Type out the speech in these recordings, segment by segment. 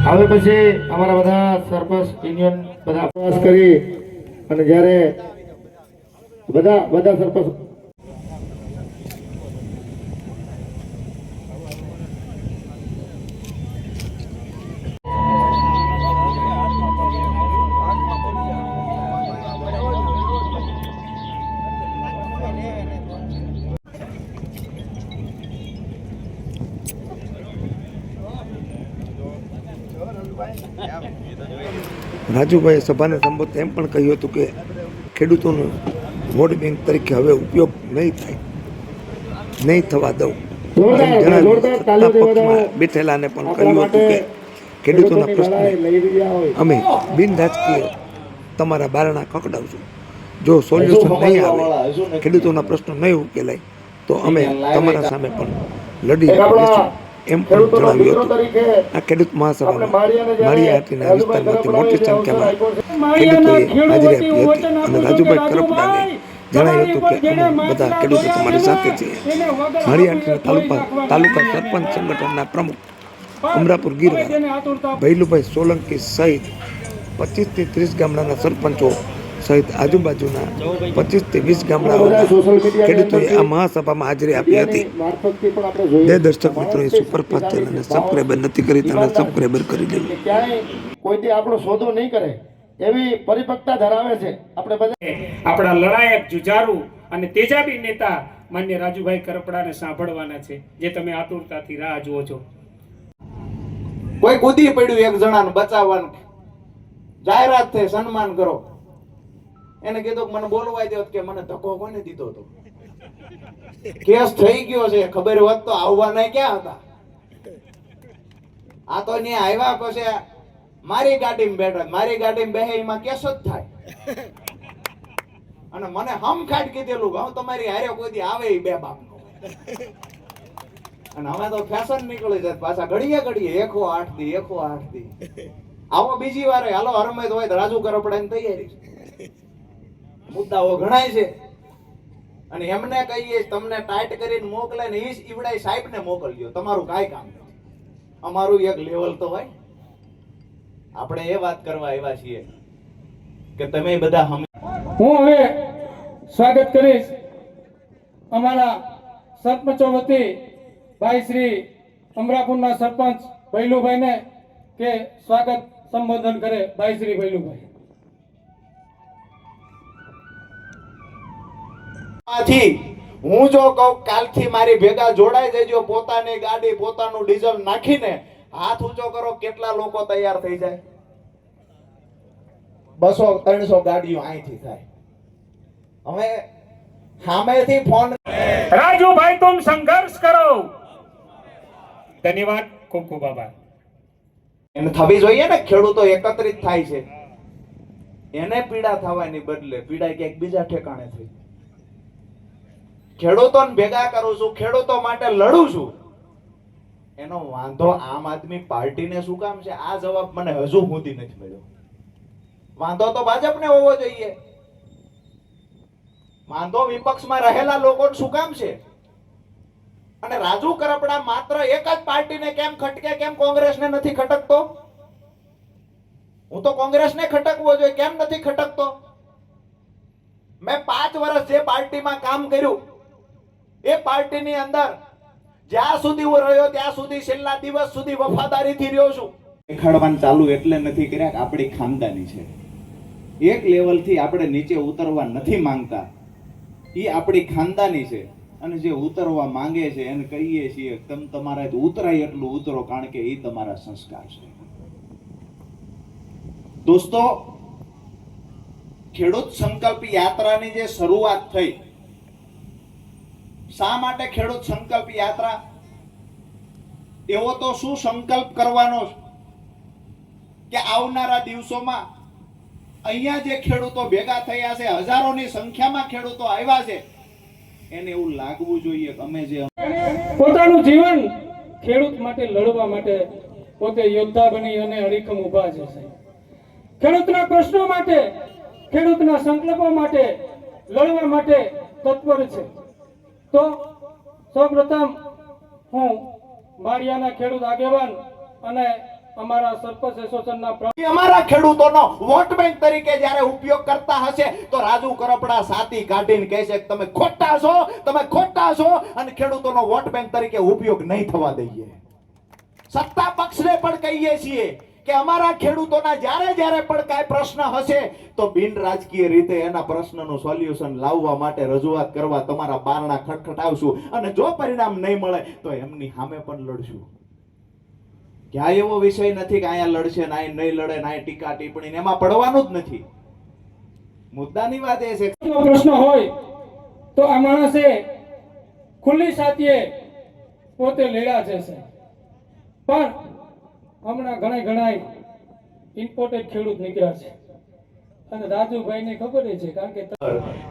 હવે પછી અમારા બધા સરપંચ યુનિયન બધા પ્રવાસ કરી અને જ્યારે બધા સરપંચ રાજુભાઈએ સભાને સંબોધતા એમ પણ કહ્યું હતું કે ખેડૂતોનો વોટ બેંક તરીકે હવે ઉપયોગ નહીં થવા દઉં. બેઠેલાને પણ કહ્યું હતું કે ખેડૂતોના પ્રશ્નો અમે બિનરાજકીય તમારા બારણા ખખડાવશું. જો સોલ્યુશન નહીં આવે, ખેડૂતોના પ્રશ્નો નહીં ઉકેલાય તો અમે તમારા સામે પણ લડી લઈશું એમ પણ જણાવ્યું હતું. આ ખેડૂત મહાસભામાં માળિયાહાટીના વિસ્તારમાંથી મોટી સંખ્યામાં ખેડૂતોએ હાજરી આપી હતી અને રાજુભાઈ કરપડાને જણાવ્યું હતું કે અમે બધા ખેડૂતો તમારી સાથે છીએ. માળિયાહાટીના તાલુકા સરપંચ સંગઠનના પ્રમુખ અમરાપુર ગીરવા ભૈલુભાઈ સોલંકી સહિત 25 થી 30 ગામડાના સરપંચો સહિત આજુબાજુના 25 થી 20 ગામડાઓના ખેડૂતોએ આ મહાસભામાં હાજરી આપી હતી. બે દર્શક મિત્રોએ સુપરફાસ્ટ ચેનલને સબસ્ક્રાઈબર નથી કરી તેને સબસ્ક્રાઈબર કરી દેવી. કોઈથી આપણો સોદો નહીં કરે એવી પરિપક્વતા ધરાવે છે. આપણે બધા આપણા લડાયક જુજારુ અને તેજાબી નેતા માન્ય રાજુભાઈ કરપડાને સાંભળવાના છે, જે તમે આતુરતાથી રાહ જુઓ છો. કોઈ કૂદી પડ્યું એક જણાને બચાવવાનું, જાહેરાત થઈ સન્માન કરો. એને કીધું મને બોલવાય દો કે મને ધક્કો કોને દીધો હતો. કેસ થઈ ગયો છે, ખબર હોત તો આવવાના ક્યાં હતા. આ તો ને આવ્યા પછી મારી ગાડીમાં બેઠા, મારી ગાડીમાં બેહે એમાં કેસ જ થાય. અને મને હમખાટ કીધેલું કે હું તમારી હારે કોઈ આવે બે બાપનો. અને હવે તો ફેશન નીકળી જાય પાછા ઘડીએ 108 દી 108 દી. આવો બીજી વાર હાલો હરમેત હોય તો રાજુ કરપડાની તૈયારી છે. મુદ્દાઓ ઘણાય છે અને એમને કહીએ તમને ટાઈટ કરીને મોકલે ને ઈવડાઈ સાહેબને મોકલજો, તમારું કાંઈ કામ નથી. અમારું એક લેવલ તો હોય. આપણે એ વાત કરવા આવ્યા છીએ કે તમે બધા હું હવે સ્વાગત કરીશ અમારા સરપંચો વતી ભાઈ શ્રી અમરાપુરના સરપંચ ભૈલુભાઈને કે સ્વાગત સંબોધન કરે. ભાઈ શ્રી ભૈલુભાઈ. હું જો કહું કાલથી મારી ભેગા જોડાઈ જજો, પોતાની ગાડી પોતાનું ડીઝલ નાખીને હાથ ઊંચો કરો, કેટલા લોકો તૈયાર થઈ જાય? 200-300 ગાડીઓ અહીંથી થાય. હવે સામેથી ફોન, રાજુભાઈ तुम संघर्ष करो. ધન્યવાદ, ખૂબ ખૂબ આભાર. એને થવી જોઈએ ને. ખેડૂતો એકત્રિત થાય છે, એને પીડા થવાની બદલે પીડા ક્યાંક બીજા ઠેકાણે થઈ. ખેડૂતોને ભેગા કરું છું, ખેડૂતો માટે લડું છું. એનો વાંધો આમ આદમી પાર્ટીને શું કામ છે? આ જવાબ મને હજુ સુધી નથી મળ્યો. વાંધો તો ભાજપને હોવો જોઈએ. વાંધો વિપક્ષમાં રહેલા લોકોને શું કામ છે? અને રાજુ કરપડા માત્ર એક જ પાર્ટીને કેમ ખટકે, કેમ કોંગ્રેસને નથી ખટકતો? હું તો કોંગ્રેસને ખટકવો જોઈએ, કેમ નથી ખટકતો? મેં 5 વર્ષ જે પાર્ટીમાં કામ કર્યું એ પાર્ટીની અંદર જ્યાં સુધી હું રહ્યો ત્યાં સુધી છેલ્લા દિવસ સુધી વફાદારીથી રહ્યો છું. દેખાડવાનું ચાલુ એટલે નથી કર્યા કે આપણી ખાનદાની છે. એક લેવલથી આપણે નીચે ઉતરવા નથી માંગતા. એ આપણી ખાનદાની છે અને જે ઉતરવા માંગે છે એને કહીએ છીએ તમે તમારા ઉતરાય એટલું ઉતરો, કારણ કે એ તમારા સંસ્કાર છે. દોસ્તો, ખેડૂત સંકલ્પ યાત્રાની જે શરૂઆત થઈ, શા માટે ખેડૂત સંકલ્પ યાત્રા? એવો તો શું સંકલ્પ કરવાનો કે આવનારા દિવસોમાં અહીંયા જે ખેડૂતો ભેગા થયા છે, હજારોની સંખ્યામાં ખેડૂતો આવ્યા છે, એને એવું લાગવું જોઈએ કે અમે જે પોતાનું જીવન ખેડૂત માટે લડવા માટે પોતે યોદ્ધા બની અને અડીખમ ઊભા છે. ખેડૂતના પ્રશ્નો માટે, ખેડૂતના સંકલ્પો માટે લડવા માટે તત્પર છે. તો સૌપ્રથમ હું માળિયાના ખેડૂત આગેવાન અને અમારા સરપંચ એસોસિએશનના એ અમારા ખેડૂતોનો વોટ બેંક તરીકે જ્યારે ઉપયોગ કરતા હશે તો રાજુ કરપડા સાતી કાઢીને કહેશે કે તમે ખોટા છો અને ખેડૂતોનો વોટ બેંક તરીકે ઉપયોગ નહીં થવા દઈએ. સત્તા પક્ષને પણ કહીએ છીએ કે અમારા ખેડૂતોના જ્યારે પણ કાંઈ પ્રશ્ન હશે તો બિન રાજકીય રીતે એના પ્રશ્નનું સોલ્યુશન લાવવા માટે રજૂઆત કરવા તમારા બારણા ખટખટાવશું અને જો પરિણામ નહીં મળે તો એમની સામે પણ લડશું. ક્યાં એવો વિષય નથી કે અહીંયા લડશે ને અહીં નહીં લડે ને અહીં ટીકા ટિપ્પણી ને એમાં પડવાનું જ નથી. મુદ્દાની વાત એ છે પ્રશ્ન હોય તો આ માણસે ખુલ્લી સાથીએ પોતે લડ્યા છે પણ હમણાં ઘણા ઇમ્પોર્ટેડ ખેડૂત નીકળ્યા છે અને રાજુભાઈને ખબર છે કારણ કે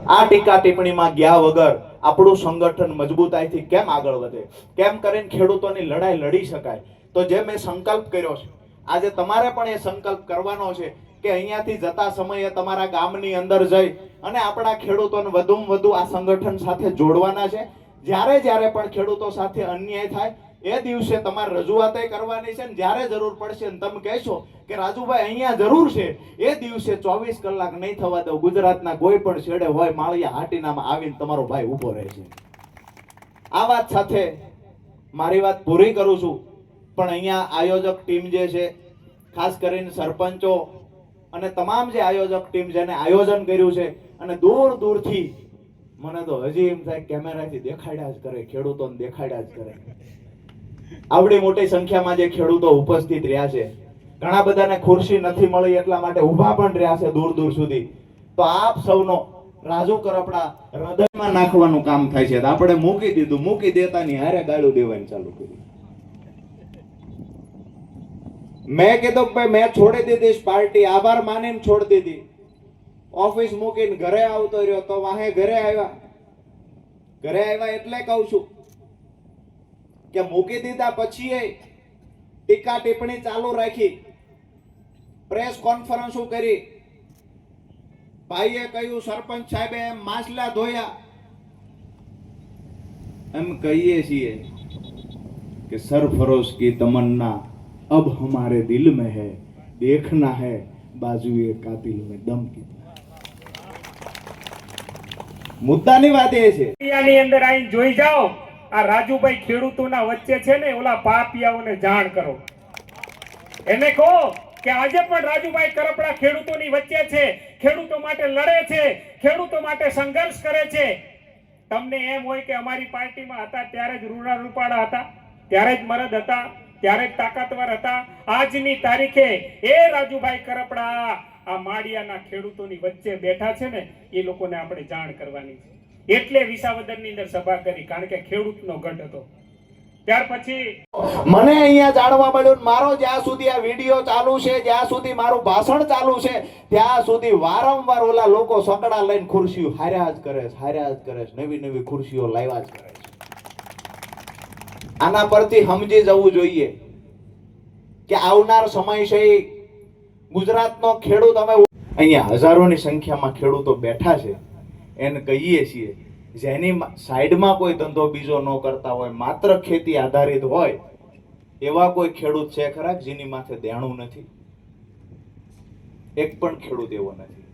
આ ટીકા ટિપ્પણીમાં ગયા વગર આપણું સંગઠન મજબૂતાઈથી કેમ આગળ વધે, કેમ કરીને ખેડૂતોની લડાઈ લડી શકાય. તો જે મેં સંકલ્પ કર્યો છે આજે તમારે પણ એ સંકલ્પ કરવાનો છે કે અહીંયાથી જતા સમયે તમારા ગામની અંદર જઈ અને આપણા ખેડૂતોને વધુમાં વધુ આ સંગઠન સાથે જોડવાના છે. જ્યારે પણ ખેડૂતો સાથે અન્યાય થાય એ દિવસે તમારે રજૂઆત કરવાની છે ને જ્યારે જરૂર પડશે ને તમે કહેશો કે રાજુભાઈ અહીંયા જરૂર છે એ દિવસે 24 કલાક નહીં થવા દો. ગુજરાતના કોઈ પણ છેડે હોય માળિયા હાટીનામાં આવીને તમારો ભાઈ ઊભો રહે છે. આ વાત સાથે મારી વાત પૂરી કરું છું. પણ અહીંયા આયોજક ટીમ જે છે ખાસ કરીને સરપંચો અને તમામ જે આયોજક ટીમ જેને આયોજન કર્યું છે અને દૂરથી મને તો હજી એમ થાય કેમેરાથી દેખાડ્યા જ કરે, ખેડૂતોને દેખાડ્યા જ કરે. આવડી મોટી સંખ્યામાં જે ખેડૂતો ઉપસ્થિત રહ્યા છે, ઘણા બધાને ખુરશી નથી મળી એટલા માટે ઊભા પણ રહ્યા છે દૂર સુધી. તો આપ સૌનો રાજુ કરપડા હૃદયમાં નાખવાનું કામ થાય છે. આપણે મૂકી દેતાની હારે ગાળું દેવાની ચાલુ કરી. મેં કીધું ભાઈ મેં છોડી દીધી પાર્ટી, આભાર માનીને છોડી દીધી. ઓફિસ મૂકીને ઘરે આવતો રહ્યો તો વાહે ઘરે આવ્યા એટલે કહું છું કે મૂકી દીધા પછી ટીકા ટિપ્પણી ચાલુ રાખી, પ્રેસ કોન્ફરન્સ કરી, ભાઈએ કહ્યું સરપંચ સાહેબે એમ માછલા ધોયા. એમ કહીએ છીએ કે સરફરોશ કી તમન્ના अब हमारे दिल में है, देखना है बाजुए कातिल में दम कितना. મુદ્દાની વાત એ છે ની અંદર આઈને જોઈ જાઓ આ રાજુભાઈ ખેડૂતોના વચ્ચે છે ને ઓલા પાપિયાઓને જાણ કરો, એને કહો કે આજે પણ રાજુભાઈ કરપડા ખેડૂતોની વચ્ચે છે, ખેડૂતો માટે લડે છે, ખેડૂતો માટે સંઘર્ષ કરે છે. તમને એમ હોય કે અમારી પાર્ટીમાં હતા ત્યારે જ રૂડા રૂપાડા હતા, ત્યારે જ મરદ હતા, ત્યારે તાકાતવર હતા. આજની તારીખે એ રાજુભાઈ કરપડા આ માળિયાના ખેડૂતોની વચ્ચે બેઠા છે ને એ લોકોને આપણે જાણ કરવાની છે. એટલે વિસાવદરની અંદર સભા કરી કારણ કે ખેડૂતનો ગઢ હતો. ત્યાર પછી મને અહીંયા જાણવા મળ્યું મારો જ્યાં સુધી આ વિડીયો ચાલુ છે, જ્યાં સુધી મારું ભાષણ ચાલુ છે ત્યાં સુધી વારંવાર ઓલા લોકો સકડા લઈને ખુરશીઓ હાર્યા જ કરે છે, નવી ખુરશીઓ લાવ્યા જ કરે છે. આના પરથી સમજી જવું જોઈએ કે આવનાર સમય છે ગુજરાતનો ખેડૂત, અમે અહીંયા હજારોની સંખ્યામાં ખેડૂતો બેઠા છે, એને કહીએ છીએ જેની સાઈડમાં કોઈ ધંધો બીજો ન કરતા હોય, માત્ર ખેતી આધારિત હોય એવા કોઈ ખેડૂત છે ખરા જેની માથે દેણું નથી? એક પણ ખેડૂત એવો નથી.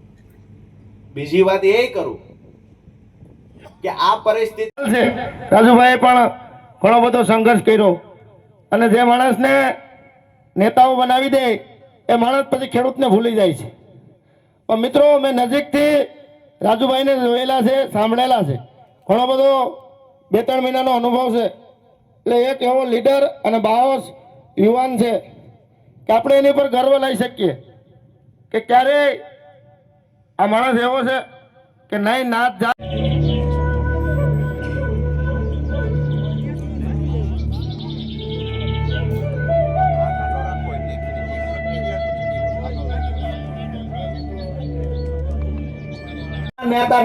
બીજી વાત એ કરું કે આ પરિસ્થિતિ રાજુભાઈ પણ ઘણો બધો સંઘર્ષ કર્યો અને જે માણસને નેતાઓ બનાવી દે એ માણસ પછી ખેડૂતને ભૂલી જાય છે. પણ મિત્રો મેં નજીકથી રાજુભાઈને જોયેલા છે, સાંભળેલા છે, ઘણો બધો 2-3 મહિનાનો અનુભવ છે. એટલે એક એવો લીડર અને બાહોશ યુવાન છે કે આપણે એની પર ગર્વ લઈ શકીએ કે ક્યારેય આ માણસ એવો છે કે નહીં નાત જાત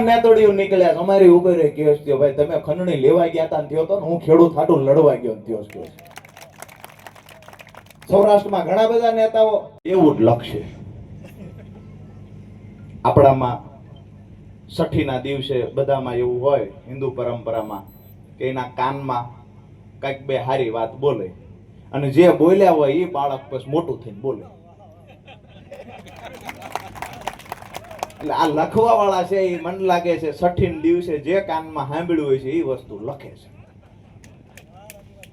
નેતોડીઓ નીકળ્યા અમારી ઉપર કેસ થયો, ભાઈ તમે ખંડણી લેવા ગયા હતા થયો તો હું ખેડૂત હાટું લડવા ગયો થયો. સૌરાષ્ટ્રમાં ઘણા બધા નેતાઓ એવું જ લખશે. આપણામાં છઠ્ઠીના દિવસે બધામાં એવું હોય હિન્દુ પરંપરામાં કે એના કાનમાં કંઈક બે હારી વાત બોલે અને જે બોલ્યા હોય એ બાળક પછી મોટું થઈને બોલે. એટલે આ લખવા વાળા છે એ મને લાગે છે 6 દિવસે જે કાનમાં સાંભળ્યું હોય છે એ વસ્તુ લખે છે,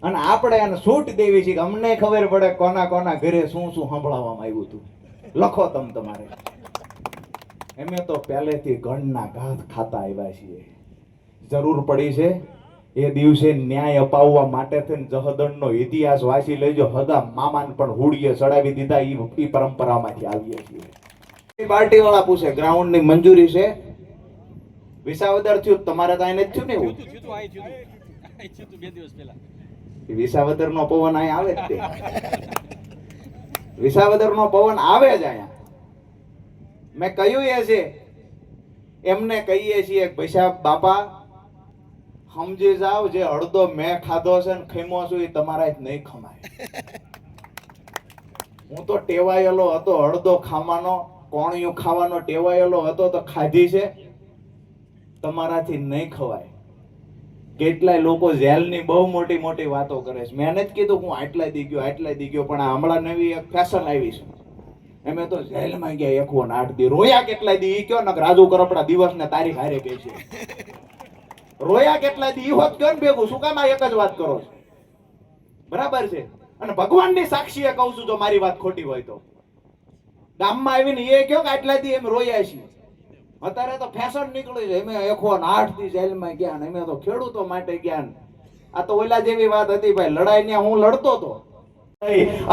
અને આપણે એને છૂટ દેવી છે કે અમને ખબર પડે કોના કોના ઘરે શું શું સંભળાવવામાં આવ્યું હતું. લખો તમે તમારે. એમે તો પહેલેથી ગણના ઘાત ખાતા આવ્યા છીએ. જરૂર પડી છે એ દિવસે ન્યાય અપાવવા માટે થઈને જહદણનો ઇતિહાસ વાંચી લેજો. હદા મામાને પણ હુડીએ ચડાવી દીધા. ઈ પરંપરામાંથી આવીએ છીએ. પાર્ટી વાળા પૂછે ગ્રાઉન્ડની મંજૂરી છે? વિસાવદર થયું તમારે તો નથી થયું ને એવું? વિસાવદર નો પવન અહીંયા આવે જ તે. વિસાવદર નો પવન આવે જ અહીંયા. મેં કહ્યું એ છે એમને કહીએ છીએ પૈસા બાપા સમજી જાવ, જે અડધો મેં ખાધો છે ને ખીમો છું એ તમારા જ નહીં ખમાય. હું તો ટેવાયેલો હતો અડધો ખાવાનો, કોણિયું ખાવાનો ટેવાયેલો હતો તો ખાધી છે, તમારાથી નહીં ખવાય. કેટલાય લોકો જેલની બહુ મોટી મોટી વાતો કરે છે. મેં જ કીધું હું આટલા દી ગયો, પણ આ હમણાં નવી એક ફેશન આવી છે. એમે તો જેલમાં ગયા 108 દી. રોયા કેટલાય દી ઈ કયો ને? રાજુ કરપડા દિવસ ને તારીખ હારે કહે છે. રોયા કેટલાય દી ઈ હોત કયો ને ભેગું? શું કામ આ એક જ વાત કરો છો? બરાબર છે. અને ભગવાનની સાક્ષીએ કહું છું જો મારી વાત ખોટી હોય તો. ગામમાં આવીને એ કયો કે આટલા દી એમ રોયા છીએ. અત્યારે તો ફેશન નીકળી છે. એમે 108 દી જેલમાં ગયા ને એમે તો ખેડૂતો માટે ગયા. આ તો ઓલા જેવી વાત હતી ભાઈ. લડાઈ ને હું લડતો હતો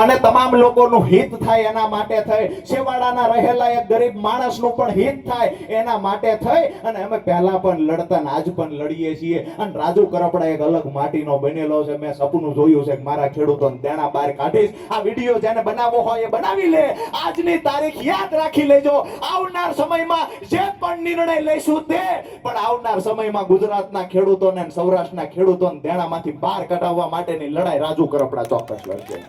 અને તમામ લોકોનું હિત થાય એના માટે થઈ, છેવાડાના રહેલા એક ગરીબ માણસનું પણ હિત થાય એના માટે થઈ અને અમે પહેલા પણ લડતા ને આજ પણ લડીએ છીએ. અને રાજુ કરપડા એક અલગ માટીનો બનેલો છે. મેં સપનું જોયું છે કે મારા ખેડૂતોને દેણા બહાર કાઢીશ. આ વિડીયો જેને બનાવવો હોય એ બનાવી લે. આજની તારીખ યાદ રાખી લેજો. આવનાર સમયમાં જે પણ નિર્ણય લઈશું તે પણ આવનાર સમયમાં ગુજરાતના ખેડૂતોને અને સૌરાષ્ટ્રના ખેડૂતોને દેણામાંથી બહાર કઢાવવા માટેની લડાઈ રાજુ કરપડા ચોક્કસ લડશે.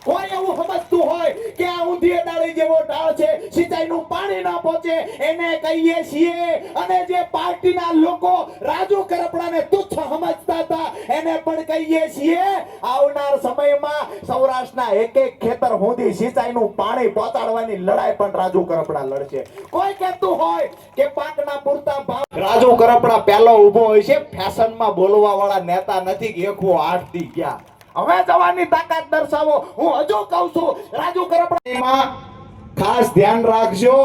કોઈ એવું સમજતું હોય કે આ ઊંધી ડાળી જેવો ઢાળ છે, સિંચાઈનું પાણી ના પહોંચે, એને કહીએ છીએ. અને જે પાર્ટીના લોકો રાજુ કરપડાને તુચ્છ સમજતા હતા એને પણ કહીએ છીએ. આવનાર સમયમાં સૌરાષ્ટ્રના એક એક ખેતર સુધી સિંચાઈનું પાણી પહોંચાડવાની લડાઈ પણ રાજુ કરપડા લડશે. કોઈ કહેતું હોય કે પાકના પૂરતા ભાવ, રાજુ કરપડા પહેલો ઊભો હોય છે. ફેશનમાં બોલવા વાળા નેતા નથી કે 108 દી ગયા. હવે જવાની તાકાત દર્શાવો. હું હજુ કહું છું રાજુ કરપડામાં ખાસ ધ્યાન રાખજો.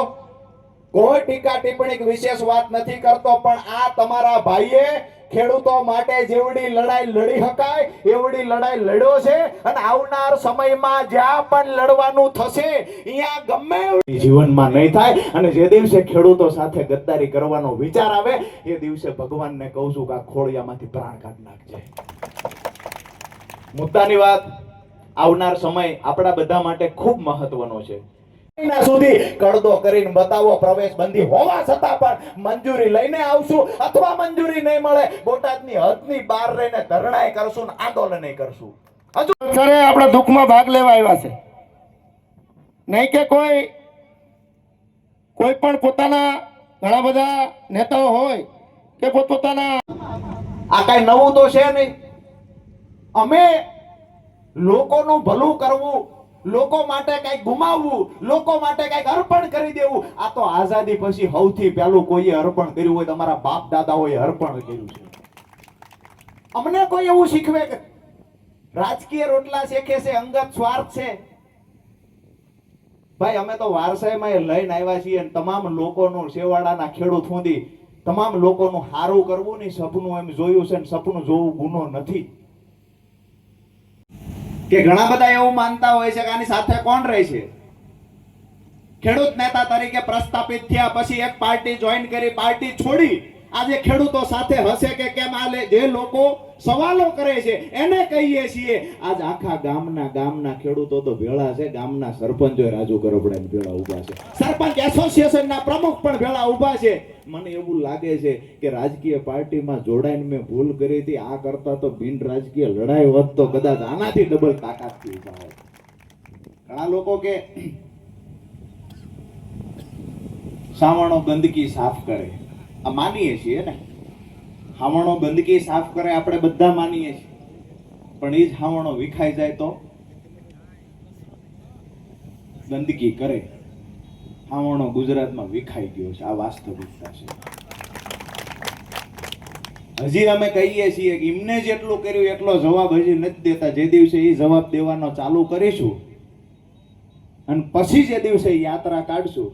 કોઈ ટીકા ટિપ્પણી વિશેષ વાત નથી કરતો, પણ આ તમારા ભાઈએ ખેડૂતો માટે જેવડી લડાઈ લડી શકાય એવડી લડાઈ લડ્યો છે. અને આવનાર સમયમાં જ્યાં પણ લડવાનું થશે અહીંયા ગમે જીવનમાં નહીં થાય. અને જે દિવસે ખેડૂતો સાથે ગદ્દારી કરવાનો વિચાર આવે એ દિવસે ભગવાનને કહું છું કે આ ખોળિયામાંથી પ્રાણ કાઢી નાખજે. મુદ્દાની વાત, આવનાર સમય આપણા બધા માટે ખૂબ મહત્વનો છે. સુધી કડદો કરીને બતાવો. પ્રવેશ બંધી હોવા છતાં પણ મંજૂરી લઈને આવશું, અથવા મંજૂરી નહીં મળે બોટાદની હદની બહાર રહીને ધરણાઈ કરશું, આંદોલન કરશું. હજુ સરે આપણા દુઃખમાં ભાગ લેવા આવ્યા છે. નહીં કે કોઈ પણ પોતાના ઘણા બધા નેતાઓ હોય કે પોતપોતાના. આ કઈ નવું તો છે નહીં. અમે લોકોનું ભલું કરવું, લોકો માટે કઈ ગુમાવવું, લોકો માટે કઈક અર્પણ કરી દેવું, આ તો આઝાદી પછી સૌથી પહેલું કોઈએ અર્પણ કર્યું હોય તમારા બાપ દાદાઓએ અર્પણ કર્યું છે. અમને કોઈ એવું શીખવે કે રાજકીય રોટલા શેકે છે, અંગત સ્વાર્થ છે? ભાઈ અમે તો વારસાઈમાં લઈને આવ્યા છીએ. તમામ લોકોનું, છેવાડાના ખેડૂત સુધી તમામ લોકોનું સારું કરવું ની સપનું એમ જોયું છે. સપનું જોવું ગુનો નથી. કે ઘણા બધા એવું માનતા હોય છે કે આની સાથે કોણ રહે છે? ખેડૂત નેતા તરીકે પ્રસ્થાપિત થયા પછી એક પાર્ટી જોઈન કરી, પાર્ટી છોડી આજે ખેડૂતો સાથે હશે કે કેમ? આ જે લોકો સવાલો કરે છે એને કહીએ છીએ આજ આખા ગામના ખેડૂતો તો ભેળા છે. ગામના સરપંચો રાજુ કરપડાને ભેળા ઉભા છે. સરપંચ એસોસિએશનના પ્રમુખ પણ ભેળા ઉભા છે. મને એવું લાગે છે કે રાજકીય પાર્ટીમાં જોડાઈને મેં ભૂલ કરી હતી. આ કરતા તો બિન રાજકીય લડાઈ હોત તો કદાચ આનાથી ડબલ તાકાતથી ઉભા હોય. ઘણા લોકો કે સાવણો ગંદકી સાફ કરે, આ માનીએ છીએ ને. હાવણો ગંદકી સાફ કરે આપણે બધા માનીએ છીએ, પણ એ જ હાવણો વિખાઈ જાય તો ગંદકી કરે હાવણો ગુજરાતમાં વિખાઈ ગયો છે. આ વાસ્તવિકતા છે. હજી અમે કહીએ છીએ કે એમને જેટલું કર્યું એટલો જવાબ હજી નથી દેતા. જે દિવસે એ જવાબ દેવાનો ચાલુ કરીશું અને પછી જે દિવસે યાત્રા કાઢશું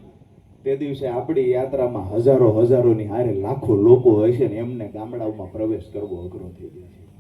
તે દિવસે આપણી યાત્રામાં હજારોની હારે લાખો લોકો હશે ને એમને ગામડાઓમાં પ્રવેશ કરવો અઘરો થઈ જશે.